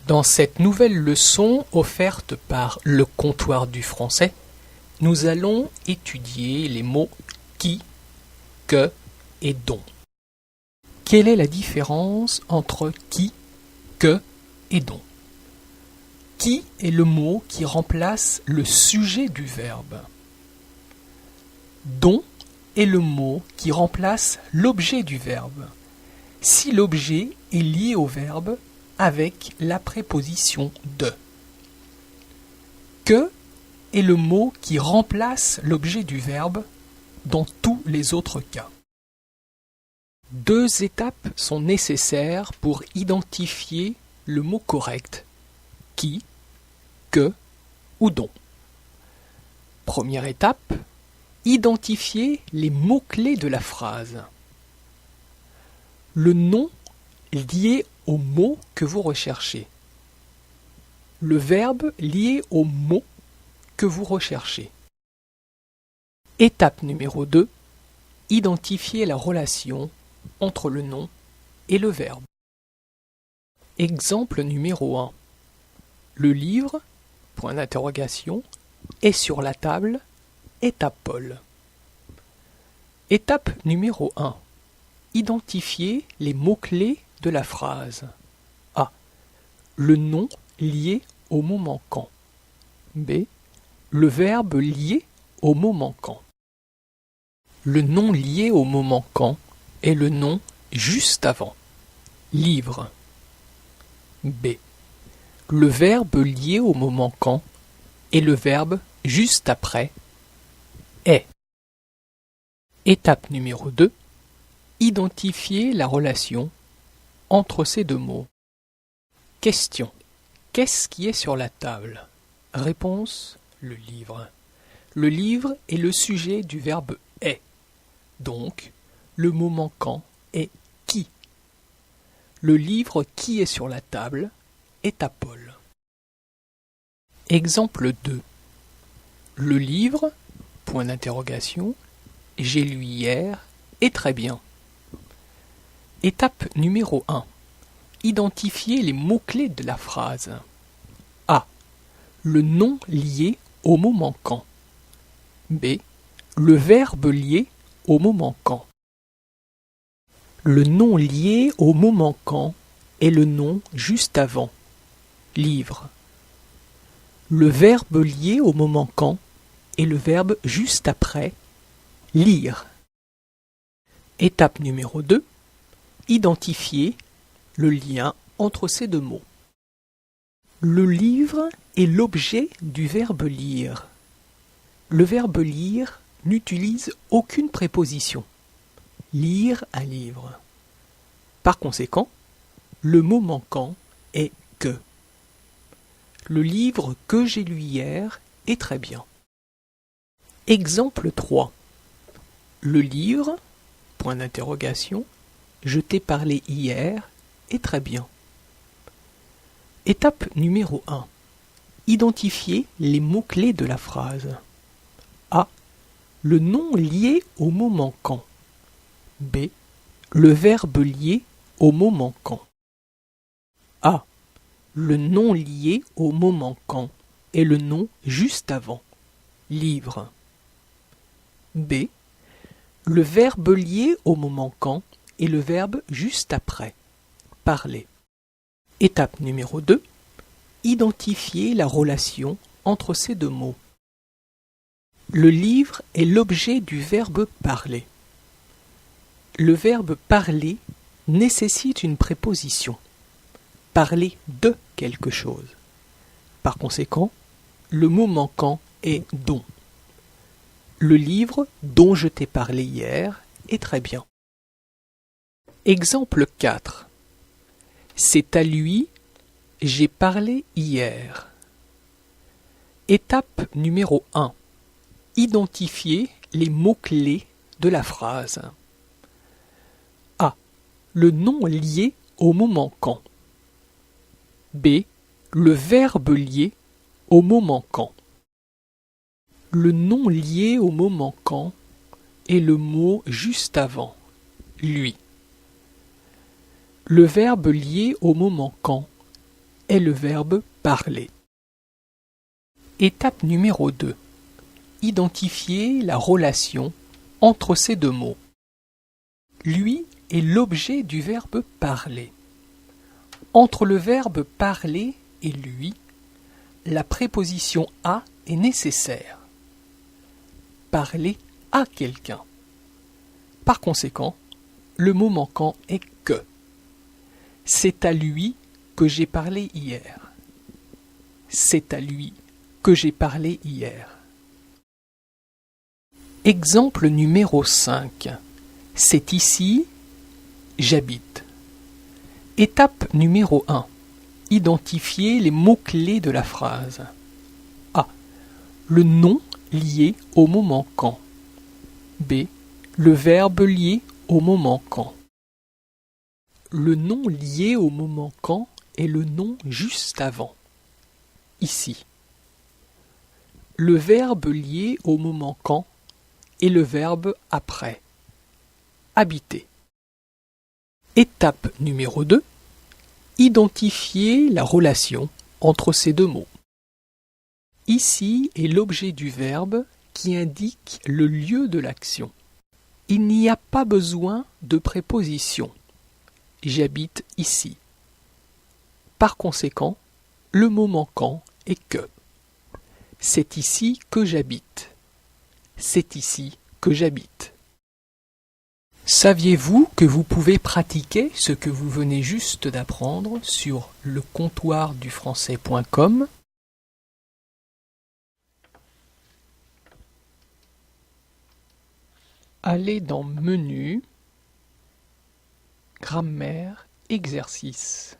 Dans cette nouvelle leçon offerte par Le Comptoir du Français, nous allons étudier les mots qui, que et dont. Quelle est la différence entre qui, que et dont? Qui est le mot qui remplace le sujet du verbe. Dont est le mot qui remplace l'objet du verbe, si l'objet est lié au verbe avec la préposition de. Que est le mot qui remplace l'objet du verbe dans tous les autres cas. Deux étapes sont nécessaires pour identifier le mot correct, qui, que ou dont. Première étape, identifier les mots-clés de la phrase. Le nom lié au mot que vous recherchez. Le verbe lié au mot que vous recherchez. Étape numéro 2, identifier la relation entre le nom et le verbe. Exemple numéro 1. Le livre, point d'interrogation, est sur la table, est à Paul. Étape numéro 1. Identifier les mots-clés de la phrase. A. Le nom lié au mot manquant. B. Le verbe lié au mot manquant. Le nom lié au mot manquant est le nom juste avant. Livre. B. Le verbe lié au mot manquant est le verbe juste après. Est. Étape numéro 2. Identifier la relation entre ces deux mots. Question. Qu'est-ce qui est sur la table? Réponse. Le livre. Le livre est le sujet du verbe est. Donc, le mot manquant est qui. Le livre qui est sur la table est à Paul. Exemple 2. Le livre, point d'interrogation, j'ai lu hier, est très bien. Étape numéro 1. Identifier les mots-clés de la phrase. A. Le nom lié au mot manquant. B. Le verbe lié au mot manquant. Le nom lié au mot manquant est le nom juste avant. Livre. Le verbe lié au mot manquant est le verbe juste après. Lire. Étape numéro 2. Identifier le lien entre ces deux mots. Le livre est l'objet du verbe lire. Le verbe lire n'utilise aucune préposition. Lire un livre. Par conséquent, le mot manquant est que. Le livre que j'ai lu hier est très bien. Exemple 3. Le livre, point d'interrogation, je t'ai parlé hier, est très bien. Étape numéro 1. Identifier les mots-clés de la phrase. A. Le nom lié au mot manquant. B. Le verbe lié au mot manquant. A. Le nom lié au mot manquant est le nom juste avant. Livre. B. Le verbe lié au mot manquant est le verbe juste après. Parler. Étape numéro 2. Identifier la relation entre ces deux mots. Le livre est l'objet du verbe parler. Le verbe parler nécessite une préposition. Parler de quelque chose. Par conséquent, le mot manquant est dont. Le livre dont je t'ai parlé hier est très bien. Exemple 4. C'est à lui j'ai parlé hier. Étape numéro 1. Identifier les mots-clés de la phrase. A. Le nom lié au mot manquant. B. Le verbe lié au mot manquant. Le nom lié au mot manquant est le mot juste avant. Lui. Le verbe lié au mot manquant est le verbe parler. Étape numéro 2. Identifier la relation entre ces deux mots. Lui est l'objet du verbe parler. Entre le verbe parler et lui, la préposition à est nécessaire. Parler à quelqu'un. Par conséquent, le mot manquant est que. C'est à lui que j'ai parlé hier. C'est à lui que j'ai parlé hier. Exemple numéro 5. C'est ici, j'habite. Étape numéro 1. Identifier les mots-clés de la phrase. A. Le nom lié au mot manquant. B. Le verbe lié au mot manquant. Le nom lié au mot manquant est le nom juste avant. Ici. Le verbe lié au mot manquant est le verbe après. Habiter. Étape numéro 2. Identifier la relation entre ces deux mots. Ici est l'objet du verbe qui indique le lieu de l'action. Il n'y a pas besoin de préposition. J'habite ici. Par conséquent, le mot manquant est que. C'est ici que j'habite. C'est ici que j'habite. Saviez-vous que vous pouvez pratiquer ce que vous venez juste d'apprendre sur lecomptoirdufrançais.com ? Allez dans Menu, Grammaire, Exercices.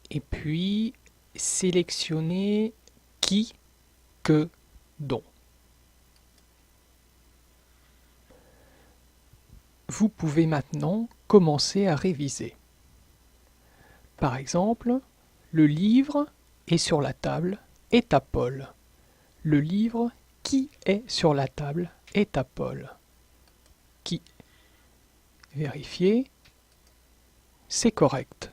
Et puis, sélectionnez qui, que, dont. Vous pouvez maintenant commencer à réviser. Par exemple, le livre est sur la table est à Paul. Le livre qui est sur la table est à Paul. Qui. Vérifiez. C'est correct.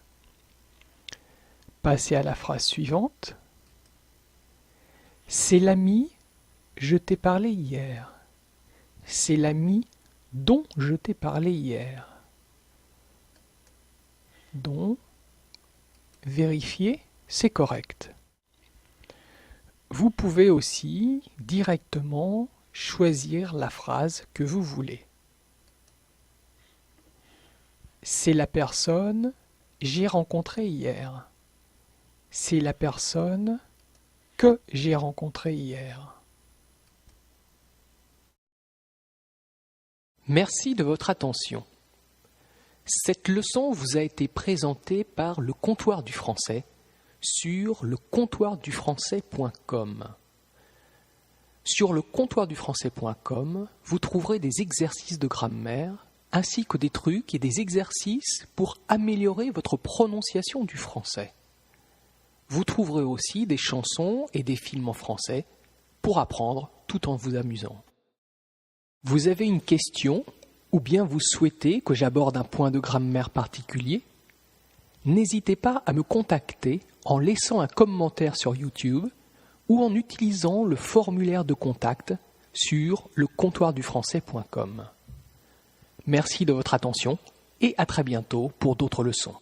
Passez à la phrase suivante. C'est l'ami, je t'ai parlé hier. C'est l'ami dont je t'ai parlé hier. Dont. Vérifiez, c'est correct. Vous pouvez aussi directement choisir la phrase que vous voulez. C'est la personne j'ai rencontrée hier. C'est la personne que j'ai rencontrée hier. Merci de votre attention. Cette leçon vous a été présentée par le Comptoir du Français sur lecomptoirdufrançais.com. Sur lecomptoirdufrançais.com, vous trouverez des exercices de grammaire ainsi que des trucs et des exercices pour améliorer votre prononciation du français. Vous trouverez aussi des chansons et des films en français pour apprendre tout en vous amusant. Vous avez une question ou bien vous souhaitez que j'aborde un point de grammaire particulier? N'hésitez pas à me contacter en laissant un commentaire sur YouTube ou en utilisant le formulaire de contact sur lecomptoirdufrançais.com. Merci de votre attention et à très bientôt pour d'autres leçons.